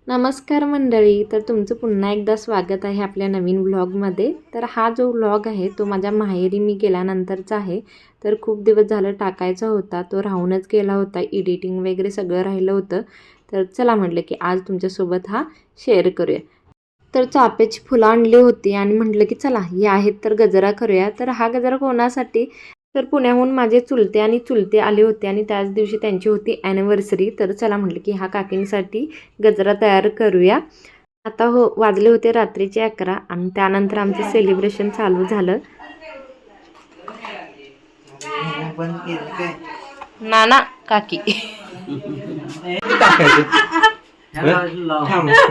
नमस्कार मंडळी, तर तुमचं पुन्हा एकदा स्वागत आहे आपल्या नवीन व्लॉगमध्ये। तर हा जो व्लॉग आहे तो माझ्या माहेरी मी गेल्यानंतरचा आहे। तर खूप दिवस झालं टाकायचा होता, तो राहूनच गेला होता, एडिटिंग वगैरे सगळं राहिलं होतं। तर चला म्हटलं की आज तुमच्यासोबत हा शेअर करूया। तर चाफ्याची फुलं आणली होती आणि म्हटलं की चला हे आहेत तर गजरा करूया। तर हा गजरा कोणासाठी, तर पुण्याहून माझे चुलते आणि चुलते आले होते आणि त्याच दिवशी त्यांची होती ॲनिव्हर्सरी। तर चला म्हटलं की हा काकींसाठी गजरा तयार करूया। आता वाजले होते रात्रीचे 11 आणि त्यानंतर आमचं सेलिब्रेशन चालू झालं। नाना काकी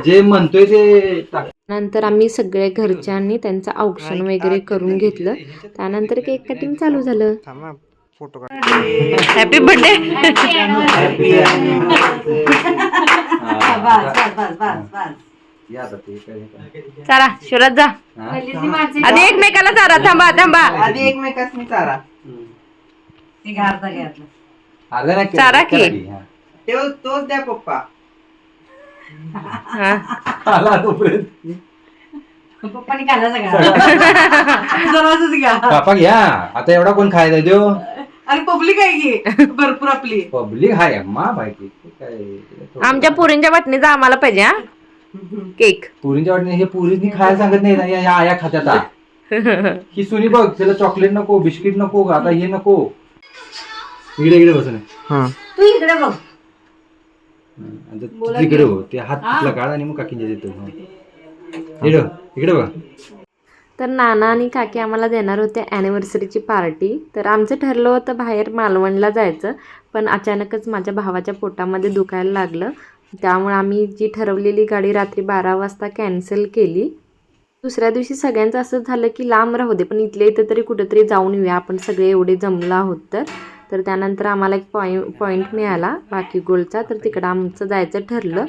जे म्हणतोय ते नंतर आम्ही सगळे घरच्यांनी त्यांचं औक्षण वगैरे करून घेतलं। त्यानंतर केक कटिंग चालू झालं। Happy birthday. चला शरद जा आधी एकमेकाला चारा, थांबा थांबा आधी एकमेकांनी चारा चारा की तोच द्या पप्पा आला तोपर्यंत पप्पानी खाल्ला सगळा घ्या पापा घ्या आता एवढा कोण खायला देऊ आणि पब्लिक आहे की भरपूर आपली पब्लिक हाय अम्मा माहिती काय आमच्या पुरींच्या वाटणीचा आम्हाला पाहिजे हा केक। पुरींच्या वाटणे हे पुरींनी खायला सांगत नाही ना, या आया खात्यात ही सुनी बघ त्याला चॉकलेट नको, बिस्किट नको, आता हे नको। इकडे इकडे बस ना, तू इकडे बघ तिकडे हो ते हात तिथला काढ आणि मग काकींच्या देतो। इकडे बघ। तर नाना आणि काकी आम्हाला देणार होते ॲनिव्हर्सरीची पार्टी। तर आमचं ठरलं होतं बाहेर मालवणला जायचं, पण अचानकच माझ्या भावाच्या पोटामध्ये दुखायला लागलं, त्यामुळे आम्ही जी ठरवलेली गाडी रात्री 12 वाजता कॅन्सल केली। दुसऱ्या दिवशी सगळ्यांचं असं झालं की लांब राहू दे, पण इथल्या इथं तरी कुठंतरी जाऊन येऊया, आपण सगळे एवढे जमलो आहोत। तर त्यानंतर आम्हाला एक पॉईंट मिळाला बाकी गोलचा, तर तिकडं आमचं जायचं ठरलं।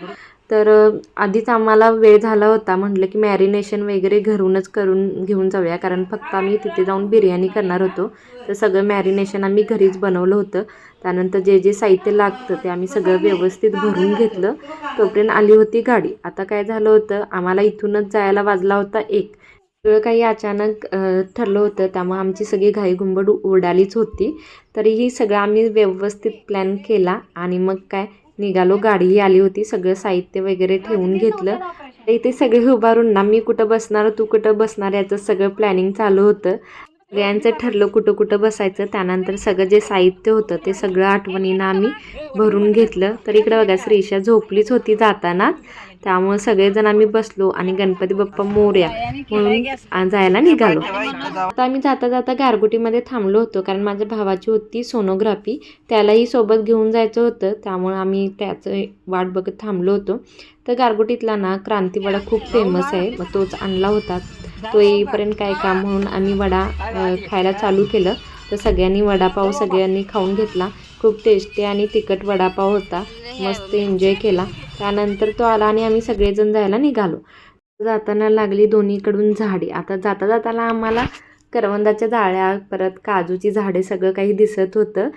तर आधीच आम्हाला वेळ झाला होता, म्हटलं की मॅरिनेशन वगैरे घरूनच करून घेऊन जाऊया, कारण फक्त आम्ही तिथे जाऊन बिर्याणी करणार होतो। तर सगळं मॅरिनेशन आम्ही घरीच बनवलं होतं। त्यानंतर जे जे साहित्य लागतं ते आम्ही सगळं व्यवस्थित भरून घेतलं। तोपर्यंत आली होती गाडी। आता काय झालं होतं, आम्हाला इथूनच जायला वाजला होता 1। सगळं काही अचानक ठरलं होतं, त्यामुळे आमची सगळी घाईगुंबड उडालीच होती। तरीही सगळं आम्ही व्यवस्थित प्लॅन केला आणि मग काय निघालो। गाडीही आली होती, सगळं साहित्य वगैरे ठेवून घेतलं। इथे सगळे उभारून ना, मी कुठं बसणार तू कुठं बसणार याचं सगळं प्लॅनिंग चालू होतं। सगळ्यांचं ठरलं कुठं कुठं बसायचं। त्यानंतर सगळं जे साहित्य होतं ते सगळं आठवणीनं आम्ही भरून घेतलं। तर इकडं बघा श्रीषा झोपलीच होती जाताना, त्यामुळे सगळेजण आम्ही बसलो आणि गणपती बाप्पा मोरया म्हणून जायला निघालो। आता आम्ही जाता जाता गारगोटीमध्ये थांबलो होतो, कारण माझ्या भावाची होती सोनोग्राफी, त्यालाही सोबत घेऊन जायचं होतं, त्यामुळे आम्ही त्याचं वाट बघत थांबलो होतो। तर गारगोटीतला ना क्रांतीवडा खूप फेमस आहे, मग तोच आणला होता। तो येईपर्यंत काय काम म्हणून आम्ही वडा खायला चालू केलं। तर सगळ्यांनी वडापाव सगळ्यांनी खाऊन घेतला। खूप टेस्टी आणि तिखट वडापाव होता, मस्त एन्जॉय केला। त्यानंतर तो आला आणि आम्ही सगळेजण जायला निघालो। जाताना लागली दोन्हीकडून झाडी। आता जाता जाताना आम्हाला करवंदाच्या जाळ्या, परत काजूची झाडे सगळं काही दिसत होतं।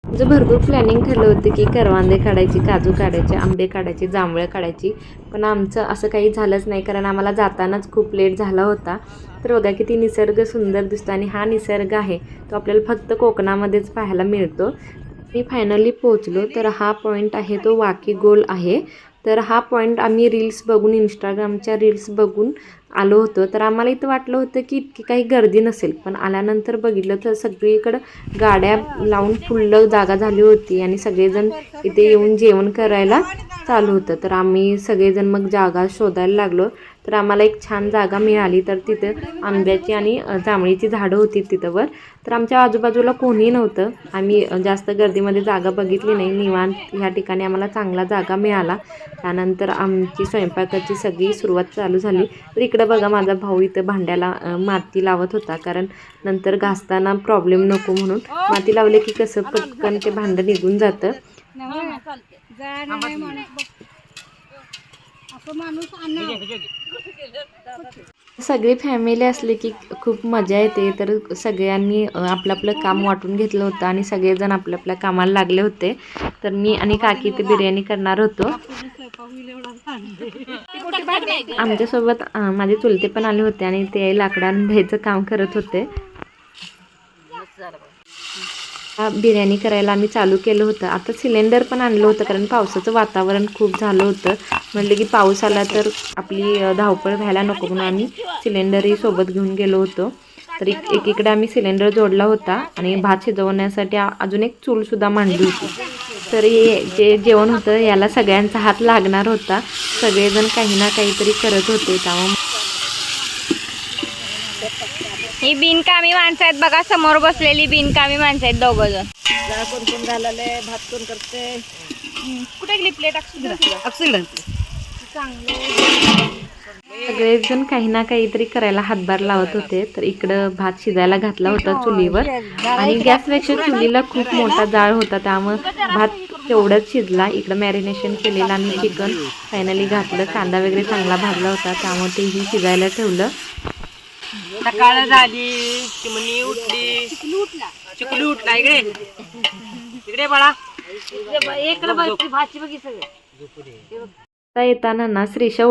म्हणजे भरपूर प्लॅनिंग ठरलं होतं की करवंदे काढायची, काजू काढायचे, आंबे काढायचे, जांभळं काढायची, पण आमचं असं काही झालंच नाही, कारण आम्हाला जातानाच खूप लेट झाला होता। तर बघा किती निसर्ग सुंदर दिसतो, आणि हा निसर्ग आहे तो आपल्याला फक्त कोकणामध्येच पाहायला मिळतो। मी फायनली पोहोचलो। तर हा पॉईंट आहे तो वाकी गोल आहे। तर हा पॉईंट आम्ही रील्स बघून, इंस्टाग्रामच्या रील्स बघून आलो होतो। तर आम्हाला इथं वाटलं होतं की इतकी काही गर्दी नसेल, पण आल्यानंतर बघितलं तर सगळीकडं गाड्या लावून फुल्ल जागा झाली होती आणि सगळेजण इथे येऊन जेवण करायला चालू होतं। तर आम्ही सगळेजण मग जागा शोधायला लागलो। तर आम्हाला एक छान जागा मिळाली। तर तिथं आंब्याची आणि जांभळीची झाडं होती तिथंवर। तर आमच्या आजूबाजूला कोणीही नव्हतं, आम्ही जास्त गर्दीमध्ये जागा बघितली नाही, निवांत ह्या ठिकाणी आम्हाला चांगला जागा मिळाला। त्यानंतर आमची स्वयंपाकाची सगळी सुरुवात चालू झाली। तर इकडं बघा माझा भाऊ इथं भांड्याला माती लावत होता, कारण नंतर घासताना प्रॉब्लेम नको म्हणून। माती लावले की कसं पटकन ते भांडं निघून जातं। सगळी फॅमिली असली की खूप मजा येते. तर सगळ्यांनी आपलं आपलं काम वाटून घेतलं होतं आणि सगळेजण आपल्या आपल्या कामाला लागले होते. तर मी आणि काकी ते बिर्याणी करणार होतो. आमच्यासोबत माझे चुलते पण आले होते आणि ते लाकडानं द्यायचं काम करत होते. बिर्याणी करायला आम्ही चालू केलं होतं. आता सिलेंडर पण आणलं होतं कारण पावसाचं वातावरण खूप झालं होतं. म्हटलं की पाऊस आला तर आपली धावपळ व्हायला नको म्हणून आम्ही सिलेंडरही सोबत घेऊन गेलो होतो. तर एकीकडे आम्ही सिलेंडर जोडला होता आणि भात शिजवण्यासाठी अजून एक चूलसुद्धा मांडली होती. तर हे जे जेवण होतं याला सगळ्यांचा हात लागणार होता. सगळेजण काही ना काहीतरी करत होते. त्यामुळे ही बिनकामी माणसं आहेत बघा, समोर बसलेली बिनकामी माणसं आहेत दोघं जण. कोण घालाले भात कोण करते कुठे गेली प्लेट? सगळेजण काही ना काहीतरी करायला हातभार लावत होते. तर इकडं भात शिजायला घातला होता चुलीवर आणि गॅसपेक्षा चुलीला खूप मोठा जाळ होता त्यामुळं भात तेवढंच शिजला. इकडं मॅरिनेशन केलेलं आम्ही चिकन फायनली घातलं. कांदा वगैरे चांगला भाजला होता त्यामुळे तेही शिजायला ठेवलं. सकाळ झाली चिमणी उठली चिकली उठला इकडे इकडे बाळा भाजी बघी सगळे. आता येताना ना श्रीषा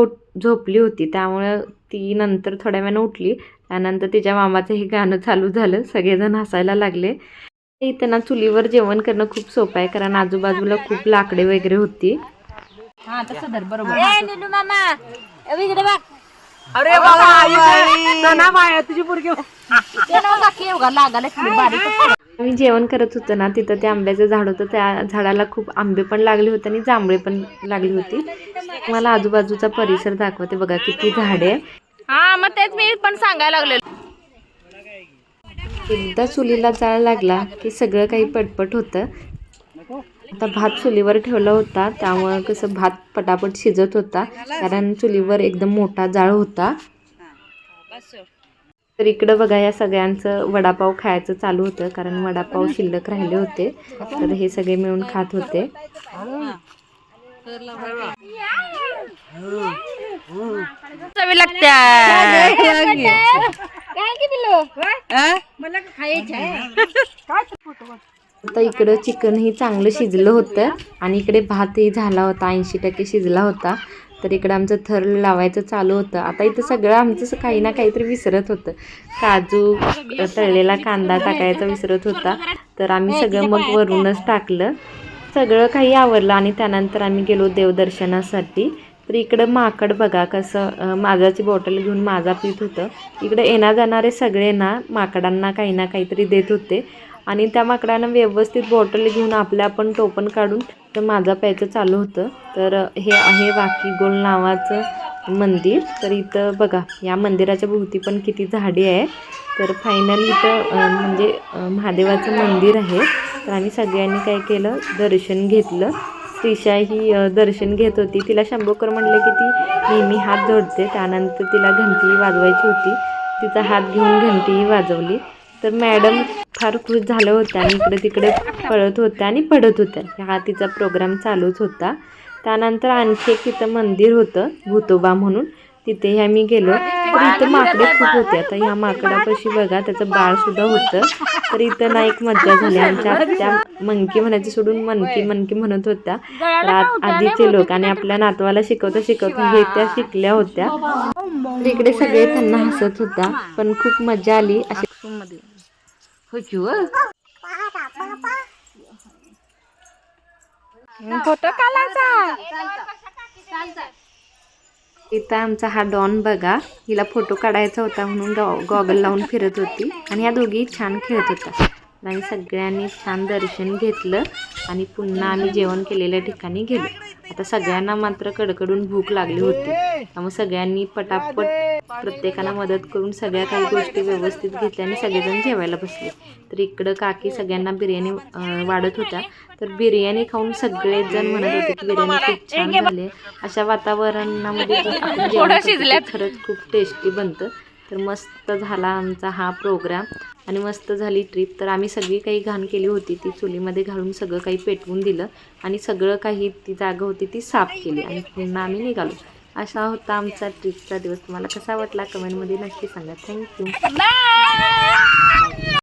झोपली होती त्यामुळं ती नंतर थोड्या वेळानं उठली. त्यानंतर तिच्या मामाचं हे गाणं चालू झालं. सगळेजण हसायला लागले. इथं ना चुलीवर जेवण करणं खूप सोपं आहे कारण आजूबाजूला खूप लाकडे वगैरे होती. हा तसं धर बरोबर. मामा इकडे बघ. अरे बाबा तुझी पोरगी आम्ही जेवण करत होतो ना तिथं ते आंब्याचं झाड होतं. त्या झाडाला खूप आंबे पण लागले होते आणि जांभळे पण लागली होती. मला आजूबाजूचा परिसर दाखवते बघा किती झाडे. हा मग तेच मी पण सांगायला लागले. एकदा चुलीला जाळ लागला की सगळं काही पटपट होतं. आता भात चुलीवर ठेवला होता त्यामुळं कसं भात पटापट शिजत होता कारण चुलीवर एकदम मोठा जाळ होता. तर इकडं बघा या सगळ्यांचं वडापाव खायचं चालू होतं कारण वडापाव शिल्लक राहिले होते. तर हे सगळे मिळून खात होते. चवी लागत्या मला खायचं आता इकडं चिकनही चांगलं शिजलं होतं आणि इकडे भातही झाला होता. 80% शिजला होता. तर इकडं आमचं थर लावायचं चालू होतं. आता इथं सगळं आमचं काही ना काहीतरी विसरत होतं. काजू तळलेला कांदा टाकायचा विसरत होता. तर आम्ही सगळं मग वरूनच टाकलं. सगळं काही आवरलं आणि त्यानंतर आम्ही गेलो देवदर्शनासाठी. तर इकडं माकड बघा कसं माझाची बॉटल घेऊन माझा पित होतं. इकडे येणार जाणारे सगळे ना माकडांना काही ना काहीतरी देत होते आणि त्या माकडांना व्यवस्थित बॉटल घेऊन आपल्या आपण टोपण काढून तर माझा प्यायचं चालू होतं. तर हे आहे वाकीगोल नावाचं मंदिर. तर इथं बघा या मंदिराच्या भोवती पण किती झाडी आहे. तर फायनली इथं म्हणजे महादेवाचं मंदिर आहे. तर आम्ही सगळ्यांनी काय केलं दर्शन घेतलं. श्रीषा ही दर्शन घेत होती. तिला शंभूकर म्हणलं की ती नेहमी हात जोडते. त्यानंतर तिला घंटी वाजवायची होती. तिचा हात घेऊन घंटीही वाजवली. तर मॅडम फार खुश झाल्या होत्या आणि इकडे तिकडे पळत होत्या आणि पडत होत्या. हा तिचा प्रोग्राम चालूच होता. त्यानंतर आणखी एक तिथं मंदिर होतं भूतोबा म्हणून. तिथेही आम्ही गेलो. तर इथं माकडे खूप होते. आता ह्या माकडापाशी बघा त्याचं बाळसुद्धा होतं. तर इथं ना एक मज्जा झाली. आमच्या त्या मंकी म्हणायची सोडून मनकी म्हणत होत्या. तर आधीचे लोक आणि आपल्या नातवाला शिकवता हे त्या शिकल्या होत्या. तर इकडे सगळे त्यांना हसत होता पण खूप मजा आली. अशी फोटो काढायचा. इथं आमचा हा डॉन बघा हिला फोटो काढायचा होता म्हणून गॉगल लावून फिरत होती आणि ह्या दोघी छान खेळत होत्या. आणि सगळ्यांनी छान दर्शन घेतलं आणि पुन्हा आम्ही जेवण केलेल्या ठिकाणी गेलो. आता सगळ्यांना मात्र कडकडून भूक लागली होती त्यामुळे सगळ्यांनी पटापट प्रत्येकाला मदत करून सगळ्या काही गोष्टी व्यवस्थित घेतल्या आणि सगळेजण जेवायला बसले. तर इकडं काकी सगळ्यांना बिर्याणी वाढत होत्या. तर बिर्याणी खाऊन सगळेजण म्हणत होते की बिर्याणी खूप छान झाली. अशा वातावरणामध्ये आपण जेवण करतो ते खरंच खूप टेस्टी बनतं. तर मस्त झाला आमचा हा प्रोग्राम आणि मस्त झाली ट्रिप. तर आम्ही सगळी काही घाण केली होती ती चुलीमध्ये घालून सगळं काही पेटवून दिलं आणि सगळं काही ती जागा होती ती साफ केली आणि पुन्हा आम्ही निघालो. असा होता आमचा ट्रिपचा दिवस. तुम्हाला कसा वाटला कमेंटमध्ये नक्की सांगा. थँक्यू. बाय.